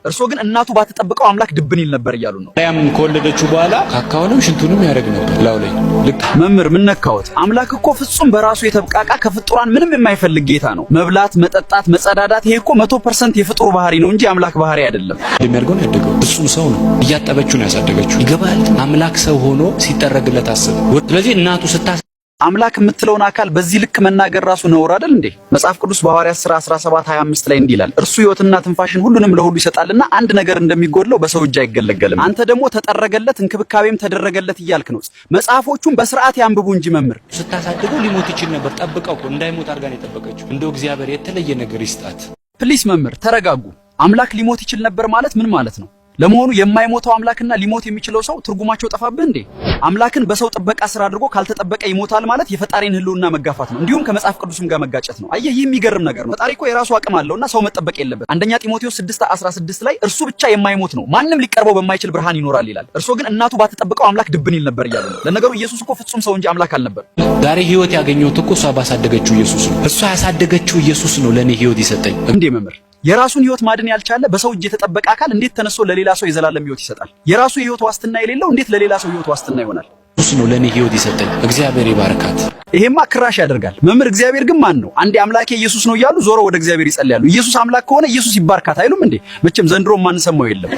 እርሶ ግን እናቱ ባትጠብቀው አምላክ ድብን ይል ነበር እያሉ ነው። ማርያም ከወለደችው በኋላ ካካውንም ሽንቱንም ያደርግ ነበር ላው ላይ። ልክ መምህር ምን ነካዎት? አምላክ እኮ ፍጹም በራሱ የተብቃቃ ከፍጡራን ምንም የማይፈልግ ጌታ ነው። መብላት፣ መጠጣት፣ መጸዳዳት ይሄ እኮ 100% የፍጡር ባህሪ ነው እንጂ አምላክ ባህሪ አይደለም። የሚያርገው ያደገው ፍጹም ሰው ነው። እያጠበችው ነው ያሳደገችው። ይገባል። አምላክ ሰው ሆኖ ሲጠረግለት አስብ። ስለዚህ እናቱ አምላክ የምትለውን አካል በዚህ ልክ መናገር ራሱ ነውር አይደል እንዴ? መጽሐፍ ቅዱስ በሐዋርያት ሥራ 17:25 ላይ እንዲህ ይላል፣ እርሱ ሕይወትና ትንፋሽን ሁሉንም ለሁሉ ይሰጣልና አንድ ነገር እንደሚጎድለው በሰው እጅ አይገለገልም። አንተ ደግሞ ተጠረገለት እንክብካቤም ተደረገለት እያልክ ነው። መጽሐፎቹን በስርዓት ያንብቡ እንጂ መምህር። ስታሳድገው ሊሞት ይችል ነበር። ጠብቀው እንዳይሞት አድርጋ ነው የጠበቀችው። እንደው እግዚአብሔር የተለየ ነገር ይስጣት። ፕሊስ መምህር ተረጋጉ። አምላክ ሊሞት ይችል ነበር ማለት ምን ማለት ነው? ለመሆኑ የማይሞተው አምላክና ሊሞት የሚችለው ሰው ትርጉማቸው ጠፋብህ እንዴ? አምላክን በሰው ጥበቃ ስራ አድርጎ ካልተጠበቀ ይሞታል ማለት የፈጣሪን ህልውና መጋፋት ነው። እንዲሁም ከመጽሐፍ ቅዱስም ጋር መጋጨት ነው። አየህ፣ ይህ የሚገርም ነገር ነው። ፈጣሪ እኮ የራሱ አቅም አለውና ሰው መጠበቅ የለበት። አንደኛ ጢሞቴዎስ 6:16 ላይ እርሱ ብቻ የማይሞት ነው፣ ማንም ሊቀርበው በማይችል ብርሃን ይኖራል ይላል። እርሶ ግን እናቱ ባትጠብቀው አምላክ ድብን ይል ነበር እያሉ ነው። ለነገሩ ኢየሱስ እኮ ፍጹም ሰው እንጂ አምላክ አልነበር። ዛሬ ህይወት ያገኘሁት እኮ እሷ ባሳደገችው ኢየሱስ ነው። እሷ ያሳደገችው ኢየሱስ ነው ለኔ ህይወት ይሰጠኝ። እንዴ መምህር፣ የራሱን ህይወት ማድን ያልቻለ በሰው እጅ የተጠበቀ አካል እንዴት ተነስቶ ለሌላ ሰው የዘላለም ህይወት ይሰጣል? የራሱ የህይወት ዋስትና የሌለው እንዴት ለሌላ ሰው ህይወት ዋስትና ይሆናል? ኢየሱስ ነው ለኔ ህይወት ይሰጠኝ። እግዚአብሔር ይባርካት። ይሄማ ክራሽ ያደርጋል መምህር። እግዚአብሔር ግን ማን ነው? አንዴ አምላኬ ኢየሱስ ነው እያሉ ዞሮ ወደ እግዚአብሔር ይጸልያሉ። ኢየሱስ አምላክ ከሆነ ኢየሱስ ይባርካት አይሉም እንዴ? መቼም ዘንድሮ ማንሰማው የለም።